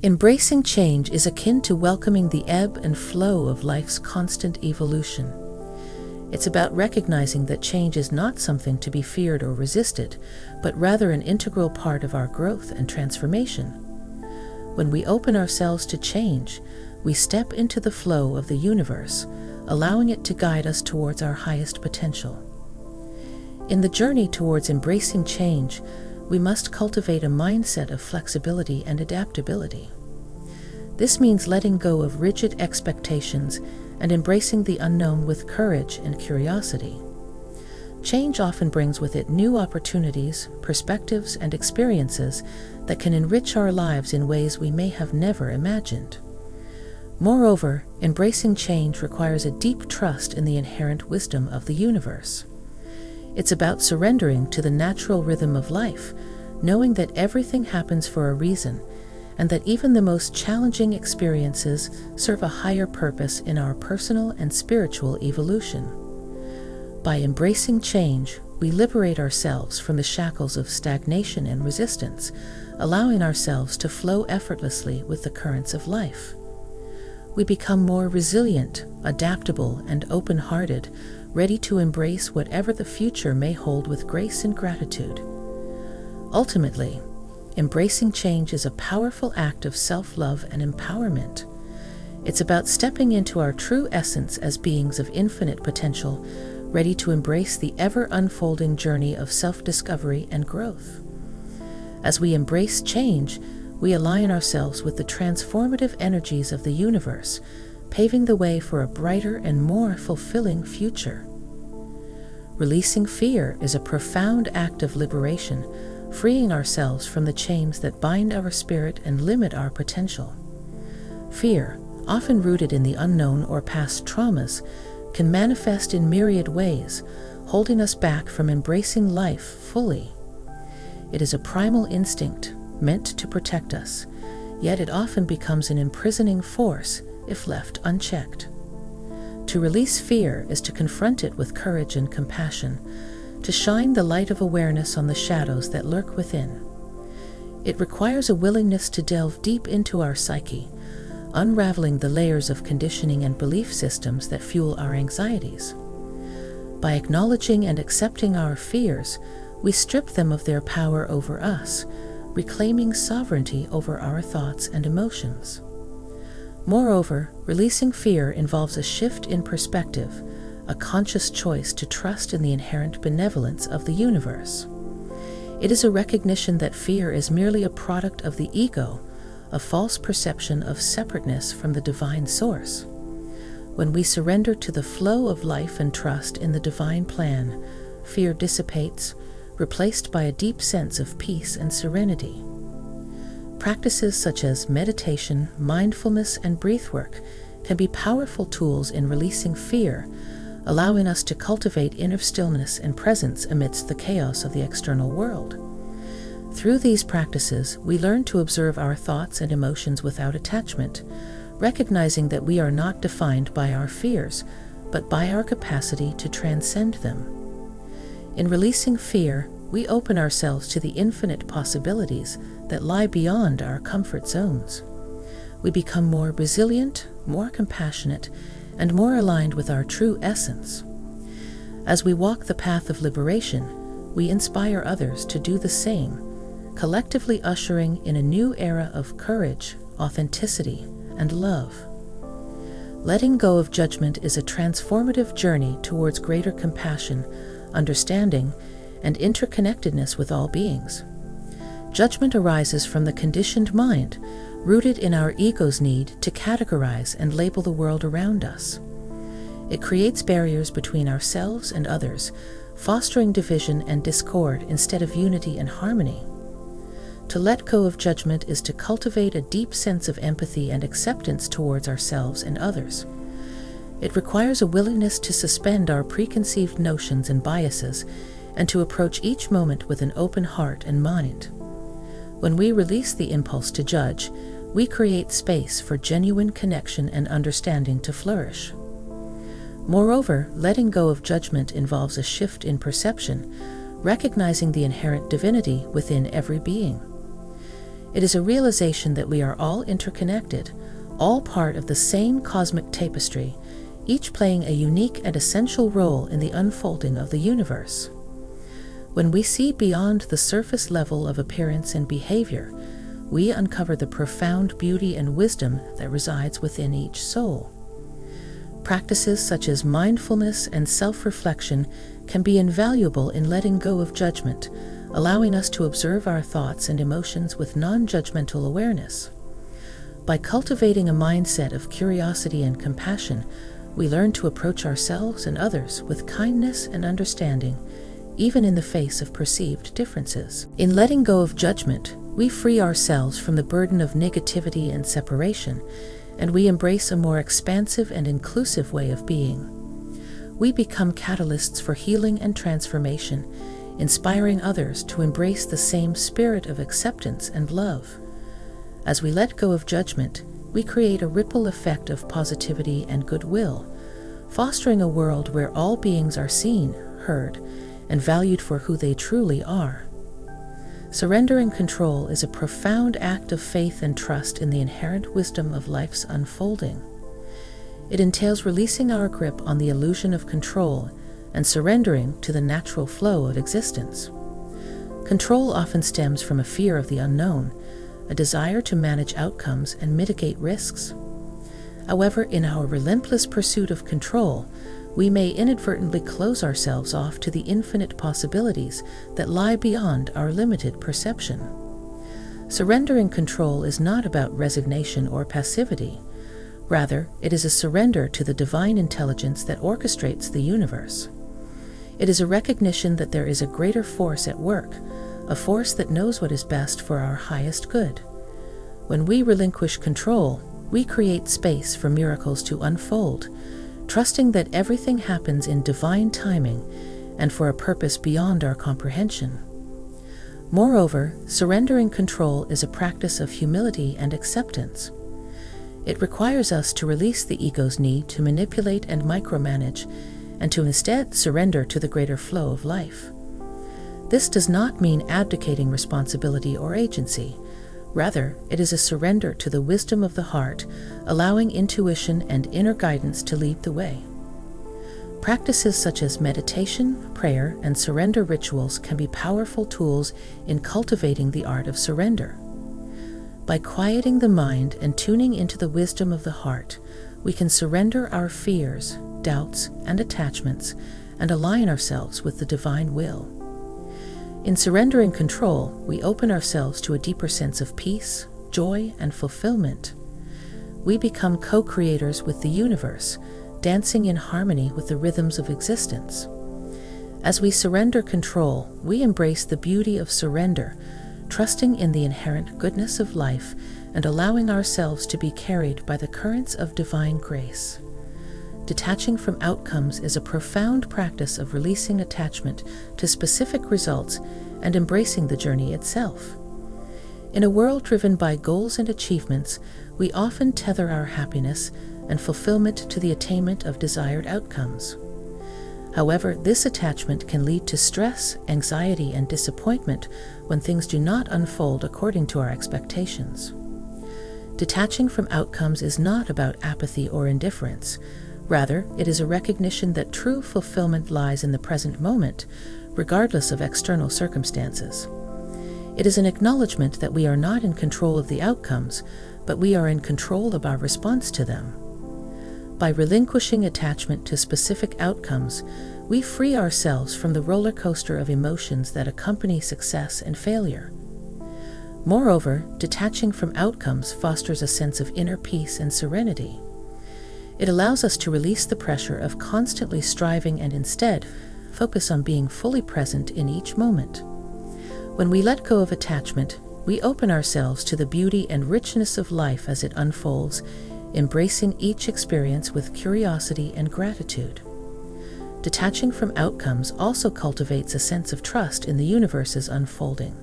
Embracing change is akin to welcoming the ebb and flow of life's constant evolution. It's about recognizing that change is not something to be feared or resisted, but rather an integral part of our growth and transformation. When we open ourselves to change, we step into the flow of the universe, allowing it to guide us towards our highest potential. In the journey towards embracing change, we must cultivate a mindset of flexibility and adaptability. This means letting go of rigid expectations and embracing the unknown with courage and curiosity. Change often brings with it new opportunities, perspectives, and experiences that can enrich our lives in ways we may have never imagined. Moreover, embracing change requires a deep trust in the inherent wisdom of the universe. It's about surrendering to the natural rhythm of life, knowing that everything happens for a reason, and that even the most challenging experiences serve a higher purpose in our personal and spiritual evolution. By embracing change, we liberate ourselves from the shackles of stagnation and resistance, allowing ourselves to flow effortlessly with the currents of life. We become more resilient, adaptable, and open-hearted, ready to embrace whatever the future may hold with grace and gratitude. Ultimately, embracing change is a powerful act of self-love and empowerment. It's about stepping into our true essence as beings of infinite potential, ready to embrace the ever-unfolding journey of self-discovery and growth. As we embrace change, we align ourselves with the transformative energies of the universe, paving the way for a brighter and more fulfilling future. Releasing fear is a profound act of liberation, freeing ourselves from the chains that bind our spirit and limit our potential. Fear, often rooted in the unknown or past traumas, can manifest in myriad ways, holding us back from embracing life fully. It is a primal instinct meant to protect us, yet it often becomes an imprisoning force if left unchecked. To release fear is to confront it with courage and compassion, to shine the light of awareness on the shadows that lurk within. It requires a willingness to delve deep into our psyche, unraveling the layers of conditioning and belief systems that fuel our anxieties. By acknowledging and accepting our fears, we strip them of their power over us, reclaiming sovereignty over our thoughts and emotions. Moreover, releasing fear involves a shift in perspective, a conscious choice to trust in the inherent benevolence of the universe. It is a recognition that fear is merely a product of the ego, a false perception of separateness from the divine source. When we surrender to the flow of life and trust in the divine plan, fear dissipates, replaced by a deep sense of peace and serenity. Practices such as meditation, mindfulness, and breathwork can be powerful tools in releasing fear, allowing us to cultivate inner stillness and presence amidst the chaos of the external world. Through these practices, we learn to observe our thoughts and emotions without attachment, recognizing that we are not defined by our fears, but by our capacity to transcend them. In releasing fear, we open ourselves to the infinite possibilities that lie beyond our comfort zones. We become more resilient, more compassionate, and more aligned with our true essence. As we walk the path of liberation, we inspire others to do the same, collectively ushering in a new era of courage, authenticity, and love. Letting go of judgment is a transformative journey towards greater compassion, understanding, and interconnectedness with all beings. Judgment arises from the conditioned mind, rooted in our ego's need to categorize and label the world around us. It creates barriers between ourselves and others, fostering division and discord instead of unity and harmony. To let go of judgment is to cultivate a deep sense of empathy and acceptance towards ourselves and others. It requires a willingness to suspend our preconceived notions and biases and to approach each moment with an open heart and mind. When we release the impulse to judge, we create space for genuine connection and understanding to flourish. Moreover, letting go of judgment involves a shift in perception, recognizing the inherent divinity within every being. It is a realization that we are all interconnected, all part of the same cosmic tapestry, each playing a unique and essential role in the unfolding of the universe. When we see beyond the surface level of appearance and behavior, we uncover the profound beauty and wisdom that resides within each soul. Practices such as mindfulness and self-reflection can be invaluable in letting go of judgment, allowing us to observe our thoughts and emotions with non-judgmental awareness. By cultivating a mindset of curiosity and compassion, we learn to approach ourselves and others with kindness and understanding, even in the face of perceived differences. In letting go of judgment, we free ourselves from the burden of negativity and separation, and we embrace a more expansive and inclusive way of being. We become catalysts for healing and transformation, inspiring others to embrace the same spirit of acceptance and love. As we let go of judgment, we create a ripple effect of positivity and goodwill, fostering a world where all beings are seen, heard, and valued for who they truly are. Surrendering control is a profound act of faith and trust in the inherent wisdom of life's unfolding. It entails releasing our grip on the illusion of control and surrendering to the natural flow of existence. Control often stems from a fear of the unknown, a desire to manage outcomes and mitigate risks. However, in our relentless pursuit of control, we may inadvertently close ourselves off to the infinite possibilities that lie beyond our limited perception. Surrendering control is not about resignation or passivity. Rather, it is a surrender to the divine intelligence that orchestrates the universe. It is a recognition that there is a greater force at work, a force that knows what is best for our highest good. When we relinquish control, we create space for miracles to unfold, trusting that everything happens in divine timing and for a purpose beyond our comprehension. Moreover, surrendering control is a practice of humility and acceptance. It requires us to release the ego's need to manipulate and micromanage, and to instead surrender to the greater flow of life. This does not mean abdicating responsibility or agency. Rather, it is a surrender to the wisdom of the heart, allowing intuition and inner guidance to lead the way. Practices such as meditation, prayer, and surrender rituals can be powerful tools in cultivating the art of surrender. By quieting the mind and tuning into the wisdom of the heart, we can surrender our fears, doubts, and attachments, and align ourselves with the divine will. In surrendering control, we open ourselves to a deeper sense of peace, joy, and fulfillment. We become co-creators with the universe, dancing in harmony with the rhythms of existence. As we surrender control, we embrace the beauty of surrender, trusting in the inherent goodness of life and allowing ourselves to be carried by the currents of divine grace. Detaching from outcomes is a profound practice of releasing attachment to specific results and embracing the journey itself. In a world driven by goals and achievements, we often tether our happiness and fulfillment to the attainment of desired outcomes. However, this attachment can lead to stress, anxiety, and disappointment when things do not unfold according to our expectations. Detaching from outcomes is not about apathy or indifference. Rather, it is a recognition that true fulfillment lies in the present moment, regardless of external circumstances. It is an acknowledgement that we are not in control of the outcomes, but we are in control of our response to them. By relinquishing attachment to specific outcomes, we free ourselves from the roller coaster of emotions that accompany success and failure. Moreover, detaching from outcomes fosters a sense of inner peace and serenity. It allows us to release the pressure of constantly striving and instead focus on being fully present in each moment. When we let go of attachment, we open ourselves to the beauty and richness of life as it unfolds, embracing each experience with curiosity and gratitude. Detaching from outcomes also cultivates a sense of trust in the universe's unfolding.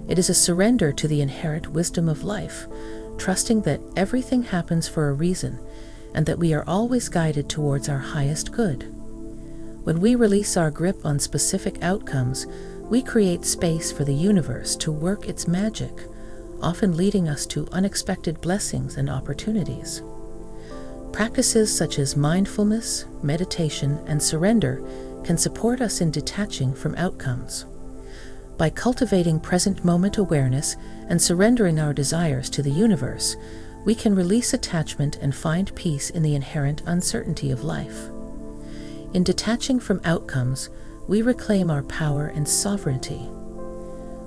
It is a surrender to the inherent wisdom of life, trusting that everything happens for a reason and that we are always guided towards our highest good. When we release our grip on specific outcomes, we create space for the universe to work its magic, often leading us to unexpected blessings and opportunities. Practices such as mindfulness, meditation, and surrender can support us in detaching from outcomes. By cultivating present moment awareness and surrendering our desires to the universe, we can release attachment and find peace in the inherent uncertainty of life. In detaching from outcomes, we reclaim our power and sovereignty.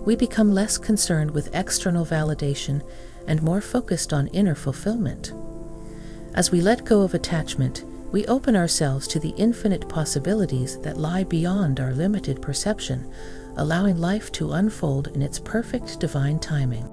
We become less concerned with external validation and more focused on inner fulfillment. As we let go of attachment, we open ourselves to the infinite possibilities that lie beyond our limited perception, allowing life to unfold in its perfect divine timing.